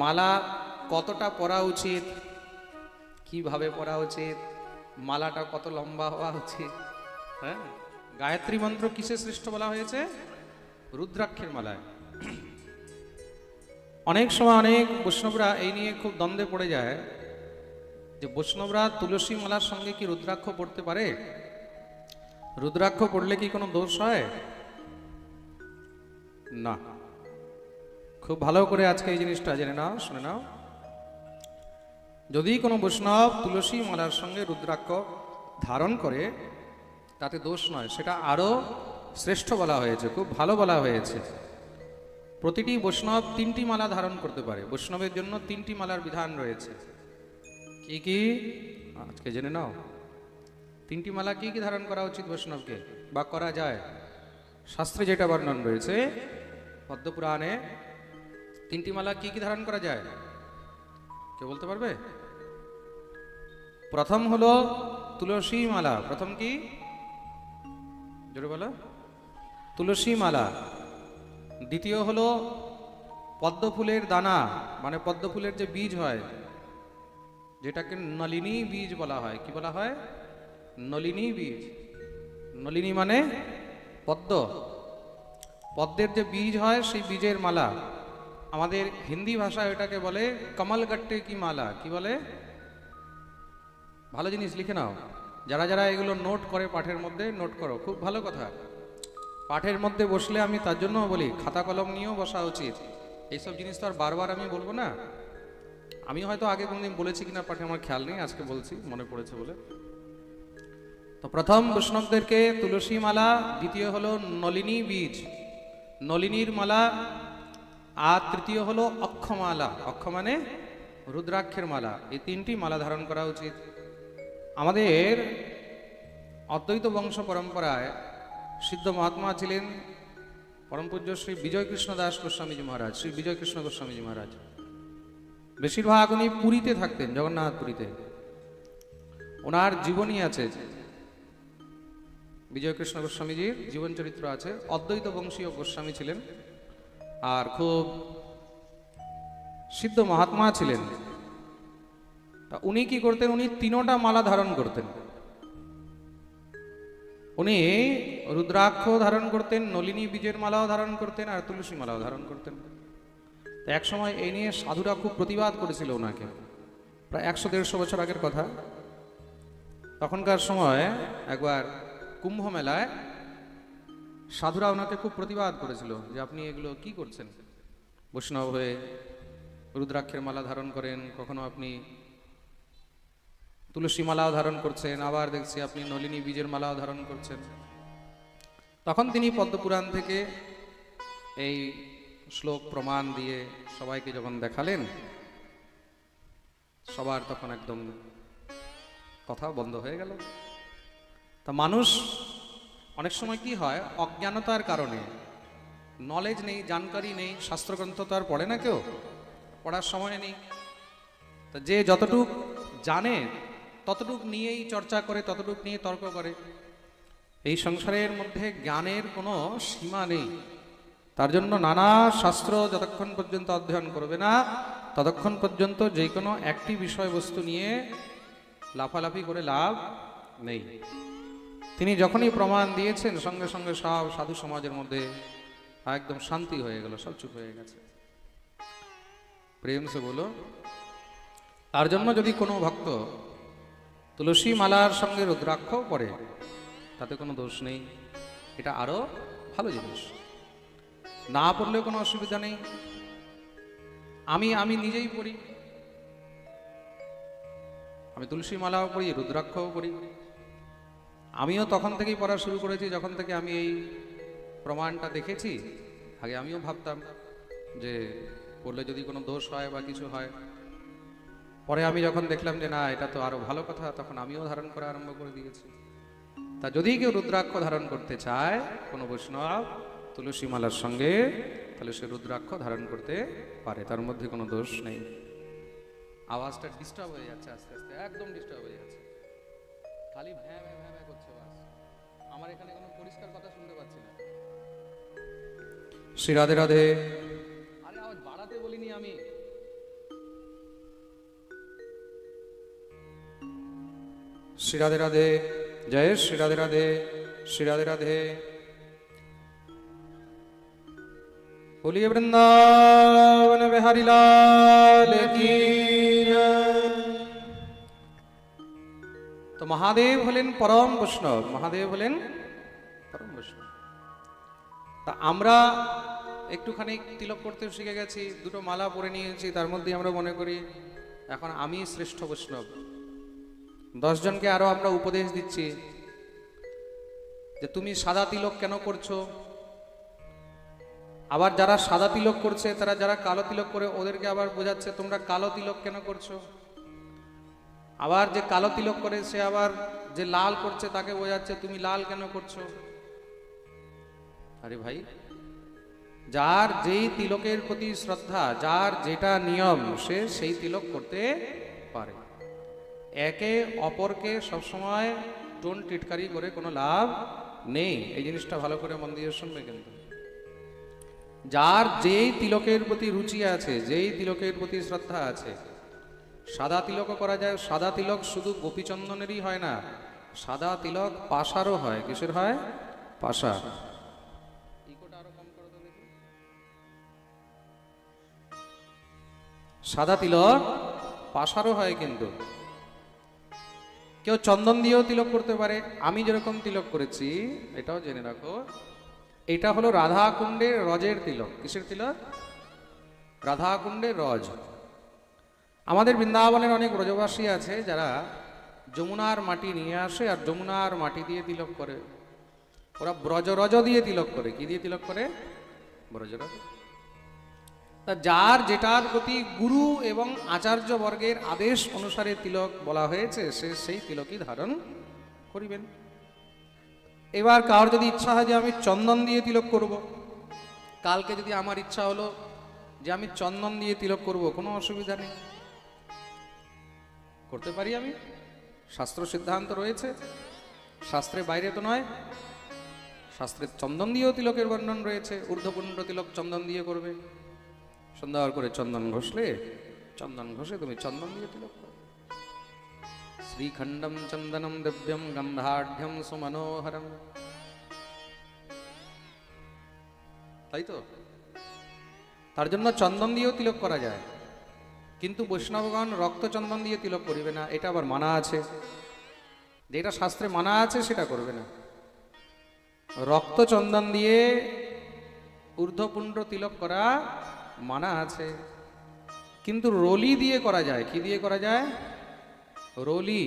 মালা কতটা পরা উচিত, কিভাবে পরা উচিত, মালাটা কত লম্বা হওয়া উচিত। হ্যাঁ, গায়ত্রী মন্ত্র কিসে শ্রেষ্ঠ বলা হয়েছে? রুদ্রাক্ষের মালায়। অনেক সময় অনেক বৈষ্ণবরা এই নিয়ে খুব দ্বন্দ্বে পড়ে যায় যে বৈষ্ণবরা তুলসী মালার সঙ্গে কি রুদ্রাক্ষ পড়তে পারে, রুদ্রাক্ষ পড়লে কি কোনো দোষ হয়? না। খুব ভালো করে আজকে এই জিনিসটা জেনে নাও, শুনে নাও। যদি কোনো বৈষ্ণব তুলসী মালার সঙ্গে রুদ্রাক্ষ ধারণ করে তাতে দোষ নয়, সেটা আরো শ্রেষ্ঠ বলা হয়েছে, খুব ভালো বলা হয়েছে। প্রতিটি বৈষ্ণব 3টি মালা ধারণ করতে পারে। বৈষ্ণবের জন্য 3টি মালার বিধান রয়েছে। কি কি আজকে জেনে নাও। 3টি মালা কি কি ধারণ করা উচিত বৈষ্ণবকে, বা করা যায়? শাস্ত্রে যেটা বর্ণন রয়েছে পদ্মপুরাণে, 3টি মালা কি কি ধারণ করা যায়, কেউ বলতে পারবে? প্রথম হলো তুলসী মালা। প্রথম কি? জোরে বলো। তুলসী মালা। দ্বিতীয় হলো পদ্ম ফুলের দানা, মানে পদ্ম ফুলের যে বীজ হয়, যেটাকে নলিনী বীজ বলা হয়। কি বলা হয়? নলিনী বীজ। নলিনী মানে পদ্ম। পদ্মের যে বীজ হয় সেই বীজের মালা। আমাদের হিন্দি ভাষায় এটাকে বলে কমলগট্টে কি মালা। কি বলে? ভালো জিনিস লিখে নাও। যারা যারা এগুলো নোট করে পাঠের মধ্যে, নোট করো, খুব ভালো কথা। পাঠের মধ্যে বসলে আমি তার জন্য বলি খাতা কলম নিয়েও বসা উচিত। এইসব জিনিস তো আর বারবার আমি বলবো না। আমি হয়তো আগে কোনদিন বলেছি কিনা পাঠে আমার খেয়াল নেই, আজকে বলছি, মনে পড়েছে বলে। তো প্রথম বৈষ্ণবদেরকে তুলসী মালা, দ্বিতীয় হলো নলিনী বীজ, নলিনীর মালা, আর তৃতীয় হলো অক্ষমালা। অক্ষ মানে রুদ্রাক্ষের মালা। এই 3টি মালা ধারণ করা উচিত। আমাদের অদ্বৈত বংশ পরম্পরায় সিদ্ধ মহাত্মা ছিলেন পরম পূজ্য শ্রী বিজয় কৃষ্ণ দাস গোস্বামীজি মহারাজ, শ্রী বিজয় কৃষ্ণ গোস্বামীজি মহারাজ। বেশিরভাগ উনি পুরীতে থাকতেন, জগন্নাথপুরীতে। ওনার জীবনী আছে, বিজয় কৃষ্ণ গোস্বামীজির জীবন চরিত্র আছে। অদ্বৈত বংশীয় গোস্বামী ছিলেন আর খুব সিদ্ধ মহাত্মা ছিলেন। তা উনি কি করতেন? উনি 3টা মালা ধারণ করতেন। উনি রুদ্রাক্ষ ধারণ করতেন, নলিনী বীজের মালাও ধারণ করতেন, আর তুলসী মালাও ধারণ করতেন। তো এক সময় এই নিয়ে সাধুরা খুব প্রতিবাদ করেছিল ওনাকে, প্রায় 100-150 বছর আগের কথা। তখনকার সময় একবার কুম্ভ মেলায় সাধুরা ওনাকে খুব প্রতিবাদ করেছিল যে আপনি এগুলো কি করছেন, বৈষ্ণব হয়ে রুদ্রাক্ষের মালা ধারণ করেন, কখনো আপনি তুলসী মালাও ধারণ করছেন, আবার দেখছি আপনি নলিনী বীজের মালাও ধারণ করছেন। তখন তিনি পদ্মপুরাণ থেকে এই শ্লোক প্রমাণ দিয়ে সবাইকে যখন দেখালেন, সবার তখন একদম কথা বন্ধ হয়ে গেল। তা মানুষ অনেক সময় কি হয়, অজ্ঞানতার কারণে, নলেজ নেই, জানকারি নেই, শাস্ত্রগ্রন্থ তো আর পড়ে না কেউ, পড়ার সময় নেই। তা যে যতটুক জানে ততটুক নিয়েই চর্চা করে, ততটুক নিয়ে তর্ক করে। এই সংসারের মধ্যে জ্ঞানের কোনো সীমা নেই। তার জন্য নানা শাস্ত্র যতক্ষণ পর্যন্ত অধ্যয়ন করবে না ততক্ষণ পর্যন্ত যে কোনো একটি বিষয়বস্তু নিয়ে লাফালাফি করে লাভ নেই। তিনি যখনই প্রমাণ দিয়েছেন সঙ্গে সঙ্গে সব সাধু সমাজের মধ্যে একদম শান্তি হয়ে গেল, সব চুপ হয়ে গেছে। প্রেম সে বলো। তার জন্য যদি কোনো ভক্ত তুলসী মালার সঙ্গে রুদ্রাক্ষ পড়ে তাতে কোনো দোষ নেই, এটা আরো ভালো জিনিস। না পড়লেও কোনো অসুবিধা নেই। আমি নিজেই পড়ি, আমি তুলসী মালাও পড়ি, রুদ্রাক্ষও পড়ি। আমিও তখন থেকেই পড়া শুরু করেছি যখন থেকে আমি এই প্রমাণটা দেখেছি। আগে আমিও ভাবতাম যে পড়লে যদি কোনো দোষ হয় বা কিছু হয়, পরে আমি যখন দেখলাম যে না, এটা তো আরো ভালো কথা, তখন আমিও ধারণ করা আরম্ভ করে দিয়েছি। তা যদি কেউ রুদ্রাক্ষ ধারণ করতে চায়, কোনো বৈষ্ণব তুলসী মালার সঙ্গে, তাহলে সে রুদ্রাক্ষ ধারণ করতে পারে, তার মধ্যে কোনো দোষ নেই। আওয়াজটা ডিস্টার্ব হয়ে যাচ্ছে আস্তে আস্তে, একদম ডিস্টার্ব হয়ে যাচ্ছে, খালি ভ্যাঁ ভ্যাঁ ভ্যাঁ ভ্যাঁ করছে বাস। আমার এখানে কোনো পরিষ্কার কথা শুনতে পাচ্ছি না। শ্রী রাধে রাধে। আরে আওয়াজ বাড়াতে বলিনি আমি, শ্রী রাধে রাধে, জয় শ্রী রাধে রাধে, শ্রী রাধে রাধে। बोलिए वृंदावन बिहारी लाल की जय। তো মহাদেব হলেন পরম বৈষ্ণব, মহাদেব হলেন পরম বৈষ্ণব। তা আমরা একটুখানি তিলক করতে শিখে গেছি, দুটো মালা পরে নিয়েছি, তার মধ্যে আমরা মনে করি এখন আমি শ্রেষ্ঠ বৈষ্ণব। 10 জনকে আরো আমরা উপদেশ দিচ্ছি যে তুমি সাদা তিলক কেন করছো। আবার যারা সাদা তিলক করছে তারা যারা কালো তিলক করে ওদেরকে আবার বোঝাচ্ছে তোমরা কালো তিলক কেন করছো। আবার যে কালো তিলক করে সে আবার যে লাল করছে তাকে বোঝাচ্ছে তুমি লাল কেন করছো। আরে ভাই, যার যেই তিলকের প্রতি শ্রদ্ধা, যার যেটা নিয়ম, সে সেই তিলক করতে পারে। একে অপরকে সবসময় টোন টিটকারি করে কোনো লাভ নেই। এই জিনিসটা ভালো করে মন দিয়ে শুনবে। কিন্তু যার যেই তিলকের প্রতি রুচি আছে, যেই তিলকের প্রতি শ্রদ্ধা আছে, সাদা তিলকও করা যায়। সাদা তিলক শুধু গোপীচন্দনেরই হয় না, সাদা তিলক পাশারও হয়। কিসের হয়? পাশা। সাদা তিলক পাশারও হয়। কিন্তু কেউ চন্দন দিয়েও তিলক করতে পারে। আমি যেরকম তিলক করেছি, এটাও জেনে রাখো, এটা হলো রাধা কুণ্ডের রজের তিলক। কিসের তিলক? রাধা কুণ্ডের রজ। আমাদের বৃন্দাবনের অনেক ব্রজবাসী আছে যারা যমুনার মাটি নিয়ে আসে আর যমুনার মাটি দিয়ে তিলক করে। ওরা ব্রজরজ দিয়ে তিলক করে। কি দিয়ে তিলক করে? ব্রজরজ। তা যার যেটার প্রতি গুরু এবং আচার্য বর্গের আদেশ অনুসারে তিলক বলা হয়েছে, সে সেই তিলকই ধারণ করিবেন। এবার কার যদি ইচ্ছা হয় যে আমি চন্দন দিয়ে তিলক করব, কালকে যদি আমার ইচ্ছা হলো যে আমি চন্দন দিয়ে তিলক করব, কোনো অসুবিধা নেই, করতে পারি আমি। শাস্ত্র সিদ্ধান্ত রয়েছে, শাস্ত্রের বাইরে তো নয়। শাস্ত্রের চন্দন দিয়েও তিলকের বর্ণন রয়েছে। ঊর্ধ্বপুণ্ড তিলক চন্দন দিয়ে করবে। সুন্দর করে চন্দন ঘষলে, চন্দন ঘষে তুমি চন্দন দিয়ে তিলক করো। শ্রীখণ্ডম চন্দনম দিব্যম গন্ধাঢ্যম সুমনোহরম। তাই তো? তার জন্য চন্দন দিয়েও তিলক করা যায়। কিন্তু বৈষ্ণবগণ রক্ত চন্দন দিয়ে তিলক করিবে না, এটা আবার মানা আছে। যেটা শাস্ত্রে মানা আছে সেটা করবে না। রক্ত চন্দন দিয়ে ঊর্ধ্বপুণ্ড তিলক করা মানা আছে। কিন্তু রলি দিয়ে করা যায়। কি দিয়ে করা যায়? রলি,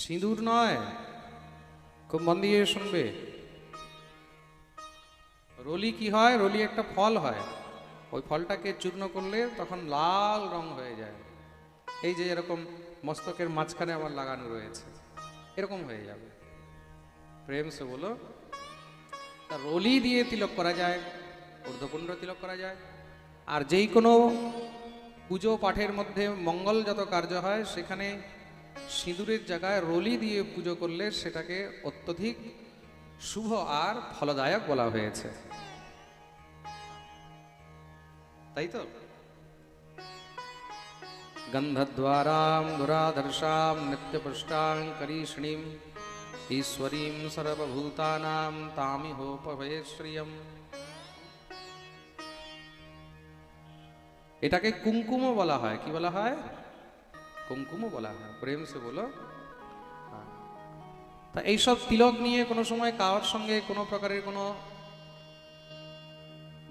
সিঁদুর নয়। খুব মন দিয়ে শুনবে। রলি কি হয়? রলি একটা ফল হয়। ওই ফলটাকে চূর্ণ করলে তখন লাল রং হয়ে যায়। এই যে এরকম মস্তকের মাঝখানে আমার লাগানো রয়েছে, এরকম হয়ে যাবে। প্রেম সে বলো। তা রলি দিয়ে তিলক করা যায়, ঊর্ধ্বপুণ্ড তিলক করা যায়। আর যেই কোনো পুজো পাঠের মধ্যে মঙ্গলজাত কার্য হয়, সেখানে সিঁদুরের জায়গায় রলি দিয়ে পুজো করলে সেটাকে অত্যধিক শুভ আর ফলদায়ক বলা হয়েছে। তাই তো? গন্ধদ্বারাম দুরাদর্শাম নিত্যপুষ্টাং করিষ্ণীম ঈশ্বরীম সর্বভূতানাম তামিহোপভয়ে শ্রিয়ম। এটাকে কুঙ্কুমও বলা হয়। কি বলা হয়? কুঙ্কুমও বলা হয়। প্রেম সে বলো। তা এইসব তিলক নিয়ে কোনো সময় কারোর সঙ্গে কোনো প্রকারের কোনো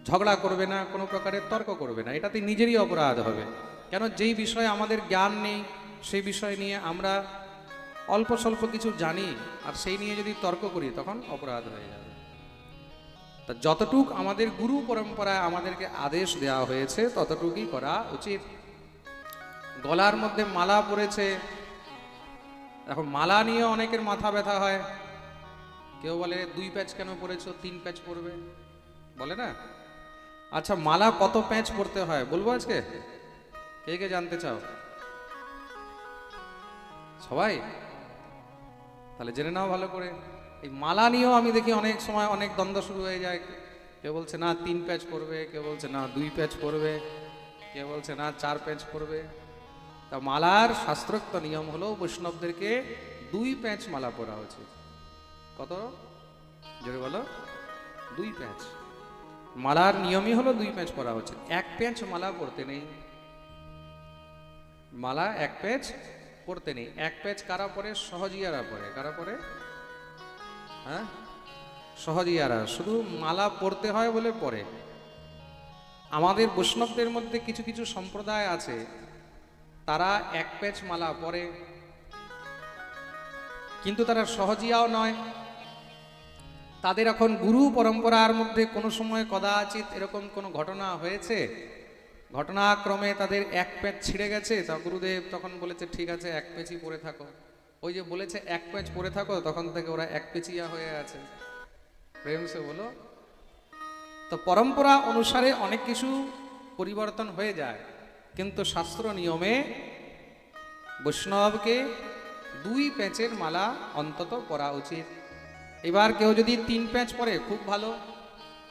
ঝগড়া করবে না, কোনো প্রকারের তর্ক করবে না। এটাতে নিজেরই অপরাধ হবে। কেন? যেই বিষয়ে আমাদের জ্ঞান নেই, সেই বিষয় নিয়ে আমরা অল্প স্বল্প কিছু জানি, আর সেই নিয়ে যদি তর্ক করি তখন অপরাধ হয়ে যাবে। তা যতটুক আমাদের গুরু পরম্পরায় আমাদেরকে আদেশ দেওয়া হয়েছে ততটুকুই করা উচিত। গলার মধ্যে মালা পরেছে, এখন মালা নিয়ে অনেকের মাথা ব্যথা হয়। কেউ বলে 2 প্যাচ কেন পরেছো, 3 প্যাচ পরবে, বলে না? আচ্ছা, মালা কত প্যাচ পরতে হয় বলবো আজকে? কে কে জানতে চাও? সবাই? তাহলে জেনে নাও ভালো করে। এই মালা নিয়েও আমি দেখি অনেক সময় অনেক দ্বন্দ্ব শুরু হয়ে যায়। কেউ বলছে না 3 প্যাচ পরবে, কেউ বলছে না 2 প্যাচ পরবে, কেউ বলছে না 4 প্যাচ পরবে। তা মালার শাস্ত্রোক্ত নিয়ম হলো বৈষ্ণবদেরকে 2 প্যাঁচ মালা পরা উচিত। কত জোরে বলো? 2 প্যাঁচ। মালার নিয়মই হলো 2 প্যাঁচ পরা উচিত। 1 প্যাঁচ মালা পরতে নেই। মালা 1 প্যাঁচ পরতে নেই। 1 প্যাঁচ কারা পরে? সহজিয়ারা পরে। কারা পরে? হ্যাঁ, সহজিয়ারা। শুধু মালা পরতে হয় বলে পরে। আমাদের বৈষ্ণবদের মধ্যে কিছু কিছু সম্প্রদায় আছে, তারা 1 প্যাঁচ মালা পরে, কিন্তু তারা সহজিয়াও নয়। তাদের এখন গুরু পরম্পরার মধ্যে কোনো সময় কদাচিৎ এরকম কোনো ঘটনা হয়েছে, ঘটনাক্রমে তাদের 1 প্যাঁচ ছিঁড়ে গেছে, তা গুরুদেব তখন বলেছে ঠিক আছে 1 প্যাঁচই পরে থাকো। ওই যে বলেছে 1 প্যাঁচ পরে থাকো, তখন থেকে ওরা 1 প্যাঁচিয়া হয়ে আছে। প্রেম সে বলো। তো পরম্পরা অনুসারে অনেক কিছু পরিবর্তন হয়ে যায়, কিন্তু শাস্ত্র নিয়মে বৈষ্ণবকে 2 প্যাঁচের মালা অন্তত পরা উচিত। এবার কেউ যদি 3 প্যাঁচ পরে খুব ভালো,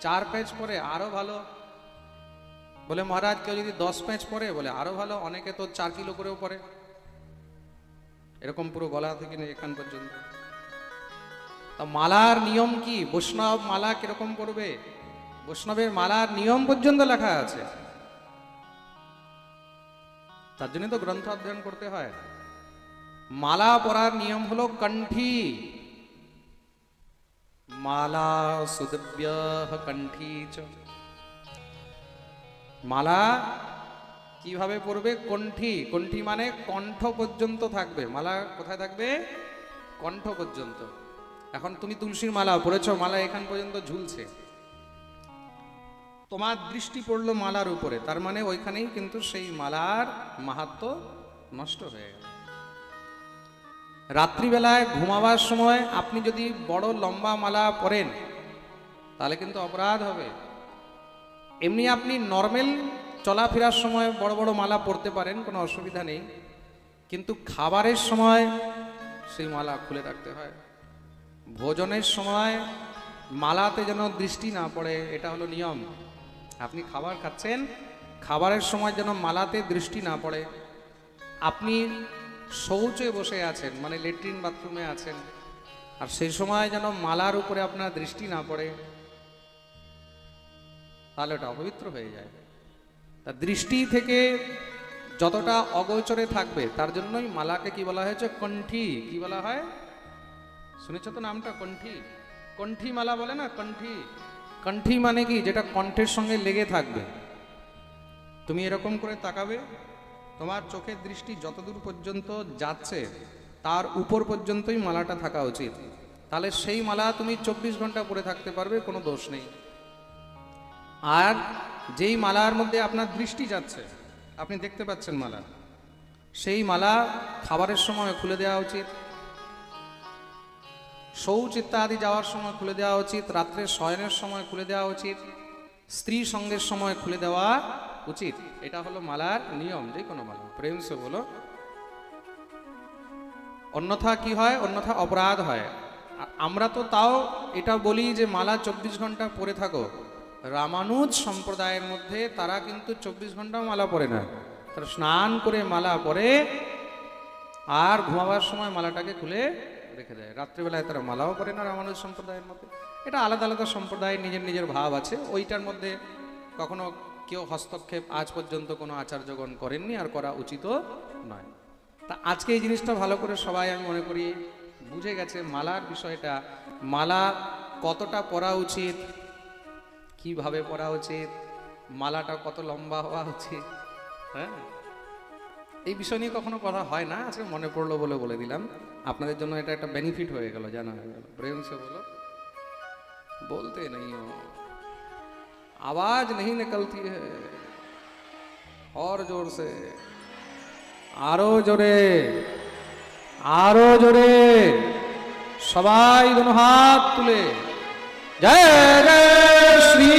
4 প্যাঁচ পরে আরো ভালো। বলে মহারাজ কেউ যদি 10 প্যাঁচ পরে, বলে আরো ভালো। অনেকে তো 4 কিলো করেও পরে, এরকম পুরো গলা থেকে এখান পর্যন্ত। তা মালার নিয়ম কি? বৈষ্ণব মালা কিরকম পড়বে? বৈষ্ণবের মালার নিয়ম পর্যন্ত লেখা আছে। তার জন্য তো গ্রন্থ অধ্যয়ন করতে হয়। মালা পরার নিয়ম হলো কণ্ঠী। মালা সুদব্য কণ্ঠী চ। মালা কিভাবে পড়বে? কণ্ঠী। কণ্ঠী মানে কণ্ঠ পর্যন্ত থাকবে। মালা কোথায় থাকবে? কণ্ঠ পর্যন্ত। এখন তুমি তুলসীর মালা পড়েছো, মালা এখান পর্যন্ত ঝুলছে, তোমার দৃষ্টি পড়লো মালার উপরে, তার মানে ওইখানেই কিন্তু সেই মালার মাহাত্ম্য নষ্ট হয়ে গেল। রাত্রিবেলায় ঘুমাবার সময় আপনি যদি বড় লম্বা মালা পরেন, তাহলে কিন্তু অপরাধ হবে। এমনি আপনি নর্মাল চলাফেরার সময় বড় বড় মালা পরতে পারেন, কোনো অসুবিধা নেই, কিন্তু খাবারের সময় সেই মালা খুলে রাখতে হয়। ভোজনের সময় মালাতে যেন দৃষ্টি না পড়ে, এটা হলো নিয়ম। আপনি খাবার খাচ্ছেন, খাবারের সময় যেন মালাতে দৃষ্টি না পড়ে। আপনি শৌচে বসে আছেন, মানে লেট্রিন বাথরুমে আছেন, আর সেই সময় যেন মালার উপরে আপনার দৃষ্টি না পড়ে, তাহলে ওটা অপবিত্র হয়ে যায়। তা দৃষ্টি থেকে যতটা অগোচরে থাকবে, তার জন্যই মালাকে কি বলা হয়েছে? কণ্ঠী। কি বলা হয়? শুনেছ তো নামটা? কণ্ঠী। কণ্ঠী মালা বলে না, কণ্ঠী। কণ্ঠী মানে কি? যেটা কণ্ঠের সঙ্গে লেগে থাকবে। তুমি এরকম করে তাকাবে, তোমার চোখের দৃষ্টি যতদূর পর্যন্ত যাচ্ছে তার উপর পর্যন্তই মালাটা থাকা উচিত। তাহলে সেই মালা তুমি 24 ঘন্টা পরে থাকতে পারবে, কোনো দোষ নেই। আর যেই মালার মধ্যে আপনার দৃষ্টি যাচ্ছে, আপনি দেখতে পাচ্ছেন মালা, সেই মালা খাবারের সময় খুলে দেওয়া উচিত, শৌচ ইত্যাদি যাওয়ার সময় খুলে দেওয়া উচিত, রাত্রে শয়নের সময় খুলে দেওয়া উচিত, স্ত্রী সঙ্গের সময় খুলে দেওয়া উচিত। এটা হলো মালার নিয়ম, যে কোনো মালা। প্রেম সে বলো। অন্যথা কি হয়? অন্যথা অপরাধ হয়। আমরা তো তাও এটা বলি যে মালা 24 ঘন্টা পরে থাকো। রামানুজ সম্প্রদায়ের মধ্যে তারা কিন্তু 24 ঘন্টাও মালা পরে না, তারা স্নান করে মালা পরে আর ঘুমাবার সময় মালাটাকে খুলে রেখে দেয়। রাত্রিবেলায় তারা মালাও পরে না রামানুজ সম্প্রদায়ের মধ্যে। এটা আলাদা আলাদা সম্প্রদায়ের নিজের নিজের ভাব আছে, ওইটার মধ্যে কখনো কেউ হস্তক্ষেপ আজ পর্যন্ত কোনো আচার্যগণ করেননি, আর করা উচিতও নয়। তা আজকে এই জিনিসটা ভালো করে সবাই আমি মনে করি বুঝে গেছে মালার বিষয়টা। মালা কতটা পরা উচিত, কিভাবে পরা উচিত, মালাটা কত লম্বা হওয়া উচিত, হ্যাঁ, এই বিষয় নিয়ে কখনো কথা হয় না, আজকে মনে পড়লো বলে বলে দিলাম। আপনাদের জন্য এটা একটা বেনিফিট হয়ে গেল, জানা হয়ে গেল। প্রেম সে বলো। बोलते नहीं हो, आवाज नहीं निकलती है, और जोर से, आरो जोरे, आरो जोरे, সবাই दोनों हाथ तुले, जय जय श्री